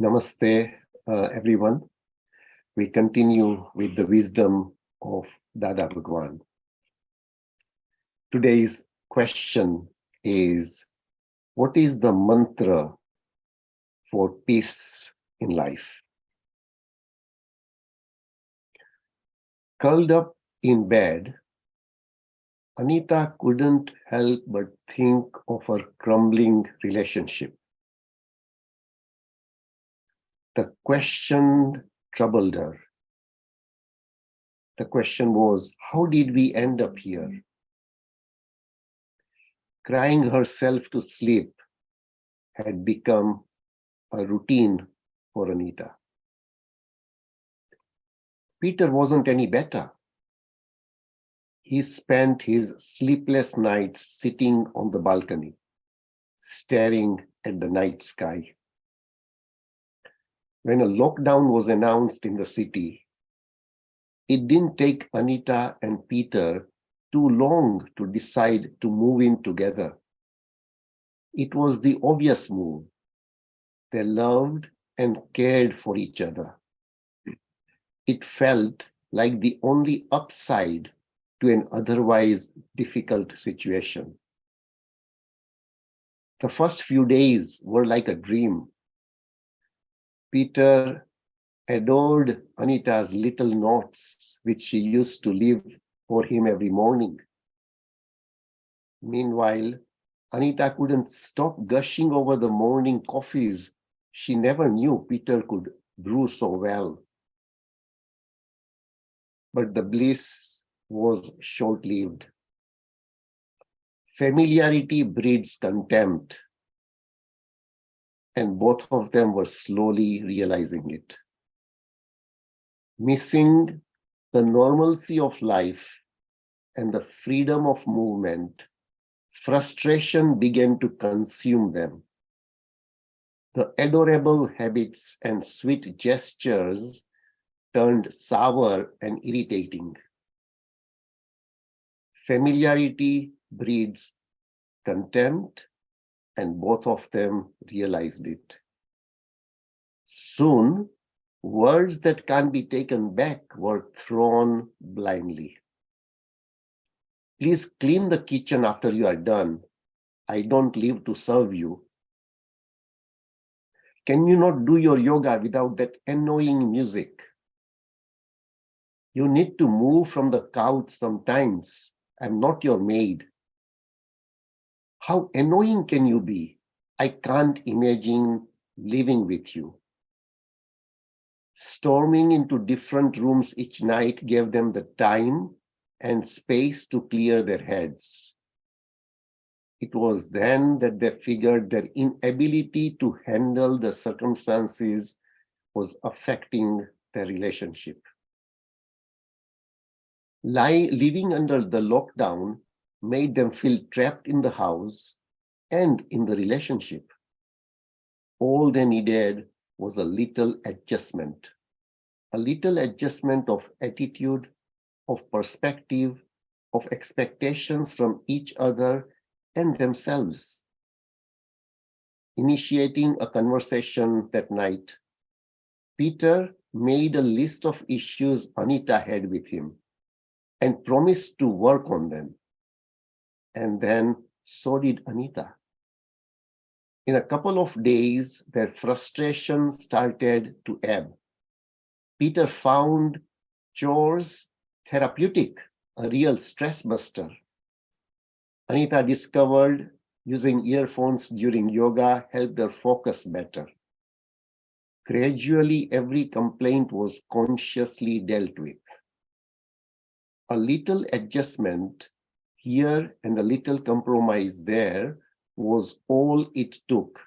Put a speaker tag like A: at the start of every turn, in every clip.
A: Namaste, everyone. We continue with the wisdom of Dada Bhagwan. Today's question is, what is the mantra for peace in life? Curled up in bed, Anita couldn't help but think of her crumbling relationship. The question troubled her. The question was, how did we end up here? Crying herself to sleep had become a routine for Anita. Peter wasn't any better. He spent his sleepless nights sitting on the balcony, staring at the night sky. When a lockdown was announced in the city, it didn't take Anita and Peter too long to decide to move in together. It was the obvious move. They loved and cared for each other. It felt like the only upside to an otherwise difficult situation. The first few days were like a dream. Peter adored Anita's little notes, which she used to leave for him every morning. Meanwhile, Anita couldn't stop gushing over the morning coffees she never knew Peter could brew so well. But the bliss was short-lived. Familiarity breeds contempt, and both of them were slowly realizing it. Missing the normalcy of life and the freedom of movement, frustration began to consume them. The adorable habits and sweet gestures turned sour and irritating. Familiarity breeds contempt, and both of them realized it. Soon, words that can't be taken back were thrown blindly. Please clean the kitchen after you are done. I don't live to serve you. Can you not do your yoga without that annoying music? You need to move from the couch sometimes. I'm not your maid. How annoying can you be? I can't imagine living with you. Storming into different rooms each night gave them the time and space to clear their heads. It was then that they figured their inability to handle the circumstances was affecting their relationship. Living under the lockdown made them feel trapped in the house and in the relationship. All they needed was a little adjustment of attitude, of perspective, of expectations from each other and themselves. Initiating a conversation that night, Peter made a list of issues Anita had with him and promised to work on them. And then so did Anita. In a couple of days, their frustration started to ebb. Peter found chores therapeutic, a real stress buster. Anita discovered using earphones during yoga helped her focus better. Gradually, every complaint was consciously dealt with. A little adjustment here and a little compromise there was all it took.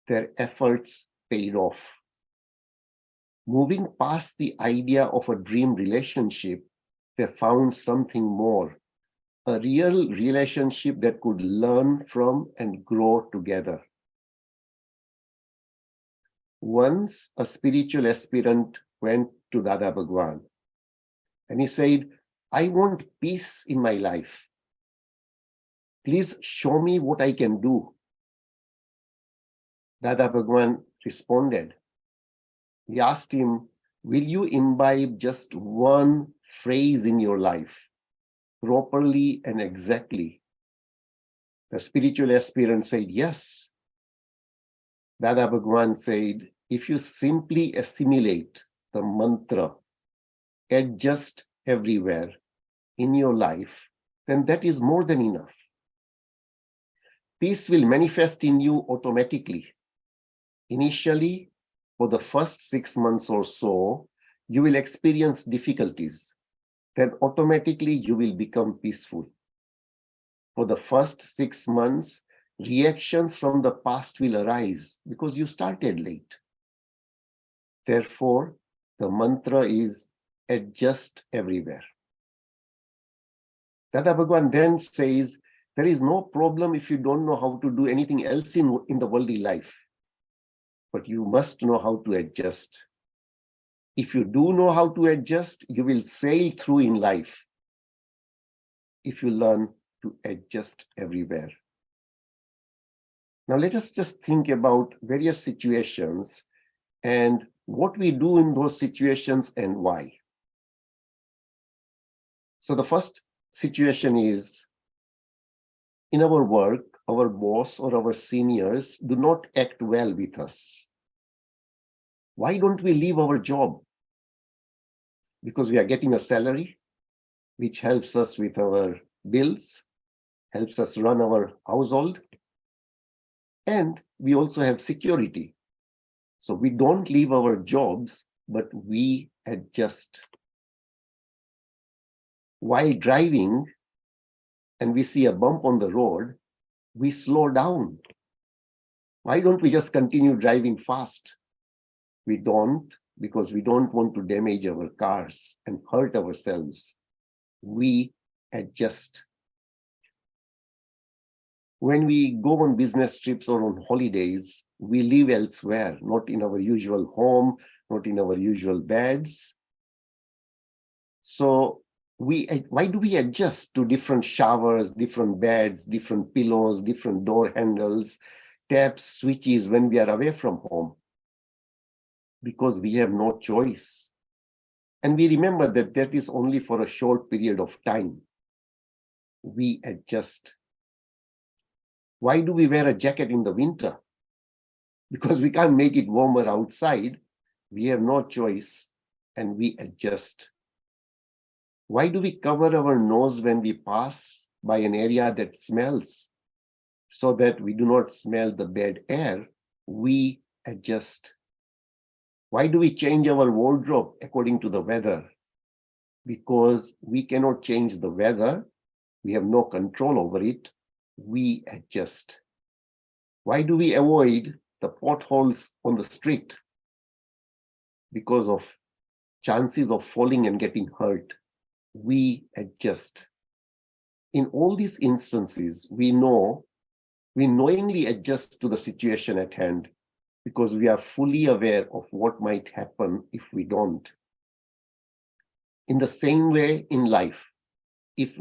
A: Their efforts paid off. Moving past the idea of a dream relationship, they found something more, a real relationship that could learn from and grow together. Once a spiritual aspirant went to Dada Bhagwan and he said, I want peace in my life. Please show me what I can do. Dada Bhagwan responded, He asked him, will you imbibe just one phrase in your life properly and exactly? The spiritual aspirant said, yes. Dada Bhagwan said, if you simply assimilate the mantra, adjust everywhere in your life, then that is more than enough. Peace will manifest in you automatically. Initially, for the first 6 months or so, you will experience difficulties. Then automatically you will become peaceful. For the first 6 months, reactions from the past will arise because you started late. Therefore, the mantra is adjust everywhere. Dada Bhagwan then says, there is no problem if you don't know how to do anything else in the worldly life, but you must know how to adjust. If you do know how to adjust, you will sail through in life if you learn to adjust everywhere. Now let us just think about various situations and what we do in those situations and why. So the first situation is, in our work, our boss or our seniors do not act well with us. Why don't we leave our job? Because we are getting a salary, which helps us with our bills, helps us run our household, and we also have security. So we don't leave our jobs, but we adjust. While driving and we see a bump on the road, we slow down. Why don't we just continue driving fast? We don't, because we don't want to damage our cars and hurt ourselves. We adjust. When we go on business trips or on holidays, we live elsewhere, not in our usual home, not in our usual beds. So why do we adjust to different showers, different beds, different pillows, different door handles, taps, switches when we are away from home? Because we have no choice. And we remember that that is only for a short period of time. We adjust. Why do we wear a jacket in the winter? Because we can't make it warmer outside. We have no choice and we adjust. Why do we cover our nose when we pass by an area that smells? So that we do not smell the bad air, we adjust. Why do we change our wardrobe according to the weather? Because we cannot change the weather. We have no control over it. We adjust. Why do we avoid the potholes on the street? Because of chances of falling and getting hurt. We adjust. In all these instances, we knowingly adjust to the situation at hand because we are fully aware of what might happen if we don't. In the same way in life, if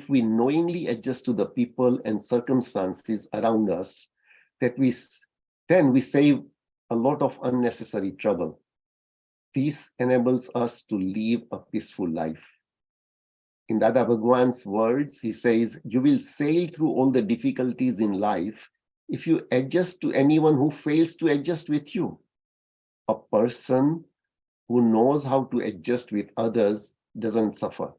A: we knowingly adjust to the people and circumstances around us, then we save a lot of unnecessary trouble. This enables us to live a peaceful life. In Dada Bhagwan's words, he says, you will sail through all the difficulties in life if you adjust to anyone who fails to adjust with you. A person who knows how to adjust with others doesn't suffer.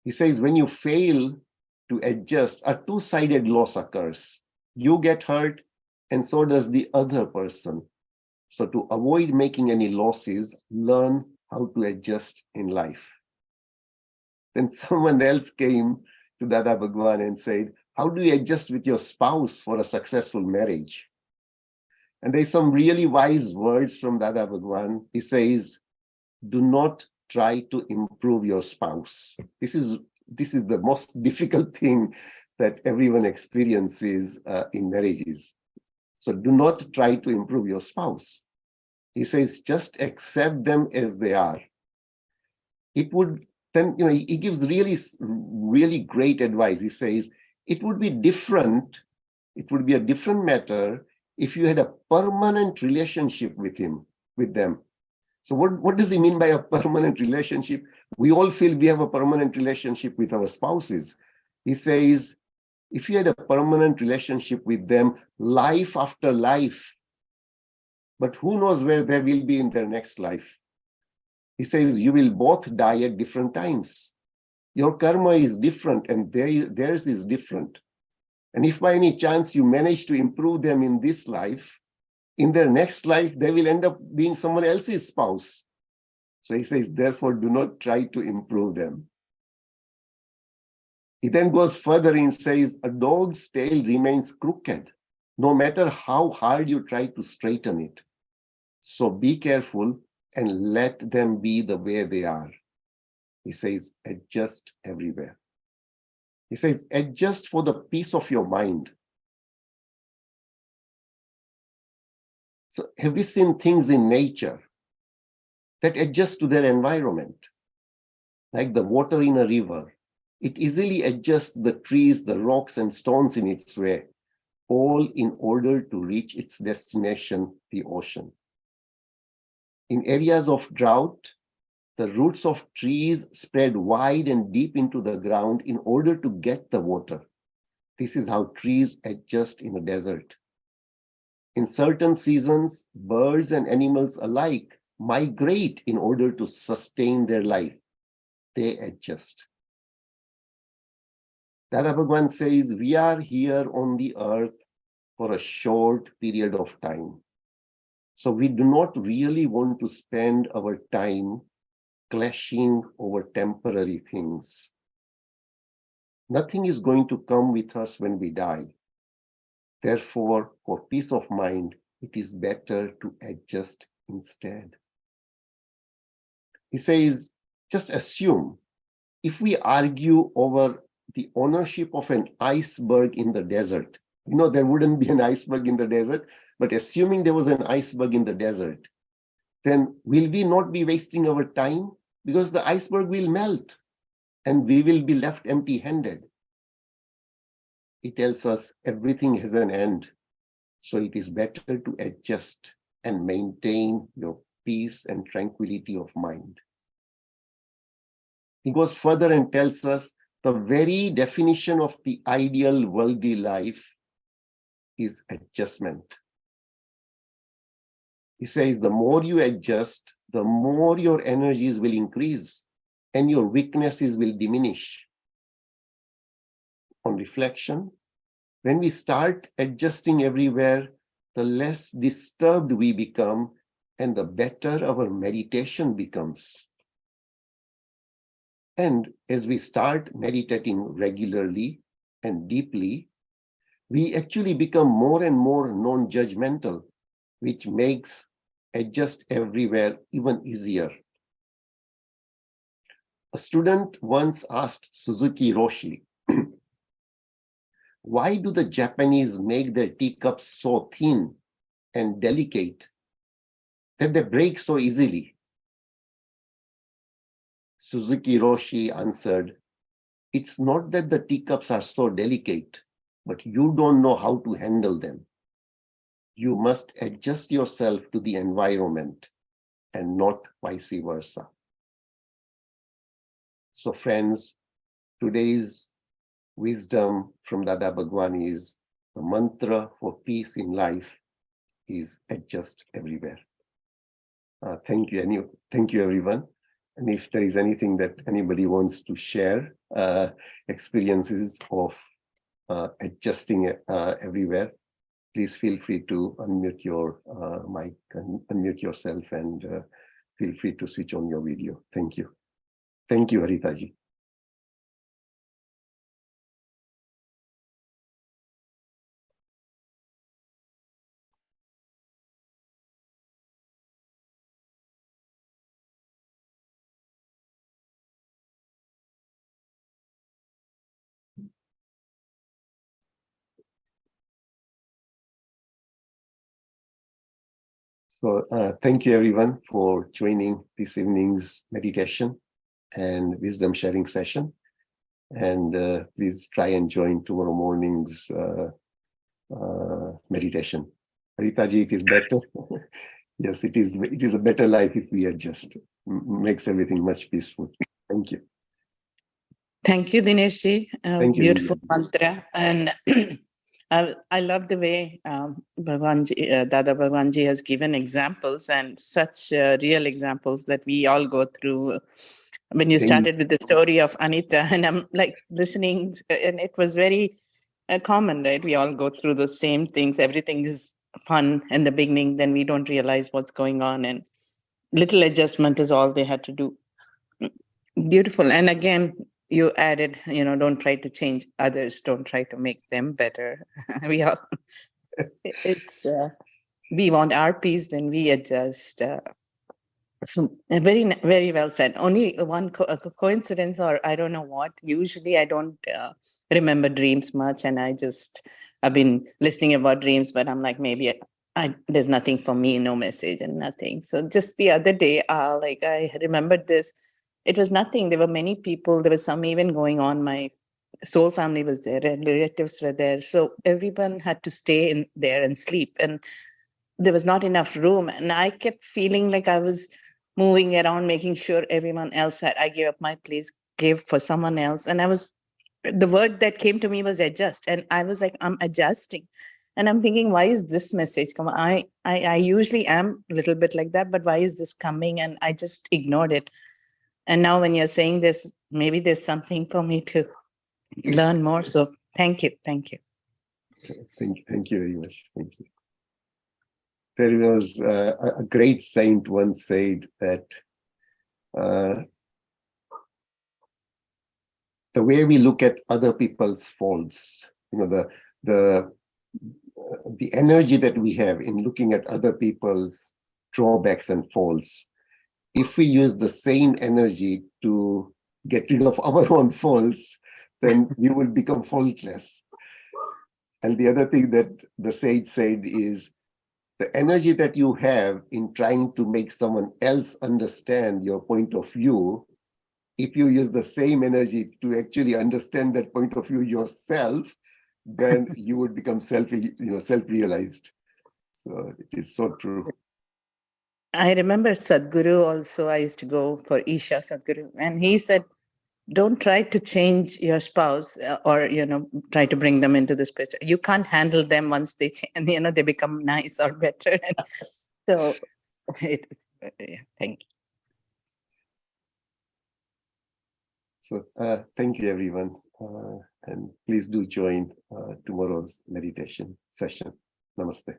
A: He says, when you fail to adjust, a two-sided loss occurs. You get hurt, and so does the other person. So to avoid making any losses, learn how to adjust in life. Then someone else came to Dada Bhagwan and said, how do you adjust with your spouse for a successful marriage? And there's some really wise words from Dada Bhagwan. He says, do not try to improve your spouse. This is the most difficult thing that everyone experiences in marriages. So do not try to improve your spouse. He says, just accept them as they are. It would then, he gives really great advice. He says, it would be different. It would be a different matter if you had a permanent relationship with them. So what does he mean by a permanent relationship? We all feel we have a permanent relationship with our spouses. He says, if you had a permanent relationship with them, life after life, but who knows where they will be in their next life? He says, you will both die at different times. Your karma is different and theirs is different. And if by any chance you manage to improve them in this life, in their next life, they will end up being someone else's spouse. So he says, therefore, do not try to improve them. He then goes further and says, a dog's tail remains crooked, no matter how hard you try to straighten it. So be careful and let them be the way they are. He says, adjust everywhere. He says, adjust for the peace of your mind. So have we seen things in nature that adjust to their environment? Like the water in a river, it easily adjusts the trees, the rocks and stones in its way, all in order to reach its destination, the ocean. In areas of drought, the roots of trees spread wide and deep into the ground in order to get the water. This is how trees adjust in a desert. In certain seasons, birds and animals alike migrate in order to sustain their life. They adjust. Dada Bhagwan says, we are here on the earth for a short period of time. So we do not really want to spend our time clashing over temporary things. Nothing is going to come with us when we die. Therefore, for peace of mind, it is better to adjust instead. He says, just assume if we argue over the ownership of an iceberg in the desert, there wouldn't be an iceberg in the desert, but assuming there was an iceberg in the desert, then will we not be wasting our time? Because the iceberg will melt and we will be left empty-handed. He tells us everything has an end. So it is better to adjust and maintain your peace and tranquility of mind. He goes further and tells us the very definition of the ideal worldly life is adjustment. He says the more you adjust, the more your energies will increase and your weaknesses will diminish. On reflection, when we start adjusting everywhere, the less disturbed we become and the better our meditation becomes. And as we start meditating regularly and deeply, we actually become more and more non-judgmental, which makes adjust everywhere even easier. A student once asked Suzuki Roshi, why do the Japanese make their teacups so thin and delicate that they break so easily? Suzuki Roshi answered, it's not that the teacups are so delicate, but you don't know how to handle them. You must adjust yourself to the environment and not vice versa. So friends, today's wisdom from Dada Bhagwan is the mantra for peace in life is adjust everywhere. Thank you everyone. And if there is anything that anybody wants to share, experiences of adjusting everywhere, please feel free to unmute your mic and unmute yourself and feel free to switch on your video. Thank you. Thank you, Haritaji. So thank you everyone for joining this evening's meditation and wisdom sharing session. And please try and join tomorrow morning's meditation. Haritaji, it is better. Yes, it is. It is a better life if we adjust. Makes everything much peaceful. Thank you.
B: Thank you, Dinesh ji.
A: Thank you,
B: Beautiful
A: Vidya.
B: mantra. And I love the way Dada Bhagwanji has given examples and such real examples that we all go through. When you
A: Things,
B: started with the story of Anita, and I'm like listening, and it was very common, right? We all go through the same things. Everything is fun in the beginning, then we don't realize what's going on, and little adjustment is all they had to do. Beautiful. And again, you added, don't try to change others, don't try to make them better. We all, it's, we want our peace, then we adjust. So very, very well said. Only one coincidence, or I don't know what. Usually, I don't remember dreams much, and I've been listening about dreams, but I'm like, maybe there's nothing for me, no message and nothing. So just the other day, like I remembered this. It was nothing. There were many people. There was some even going on. My soul family was there, and relatives were there. So everyone had to stay in there and sleep, and there was not enough room, and I kept feeling like I was moving around making sure everyone else had. I gave up my place, gave for someone else, and the word that came to me was adjust, and I was like, I'm adjusting. And I'm thinking, why is this message come? I usually am a little bit like that, but why is this coming? And I just ignored it. And now when you're saying this, maybe there's something for me to learn more. So thank you.
A: thank you very much. Thank you. There was a great saint once said that the way we look at other people's faults, the energy that we have in looking at other people's drawbacks and faults, if we use the same energy to get rid of our own faults, then we will become faultless. And the other thing that the sage said is, the energy that you have in trying to make someone else understand your point of view, if you use the same energy to actually understand that point of view yourself, then you would become self-realized. So it is so true.
B: I remember Sadhguru also. I used to go for Isha Sadhguru, and he said, don't try to change your spouse or try to bring them into this picture. You can't handle them once they change, they become nice or better. And so it is. Yeah, thank you.
A: So thank you, everyone. And please do join tomorrow's meditation session. Namaste.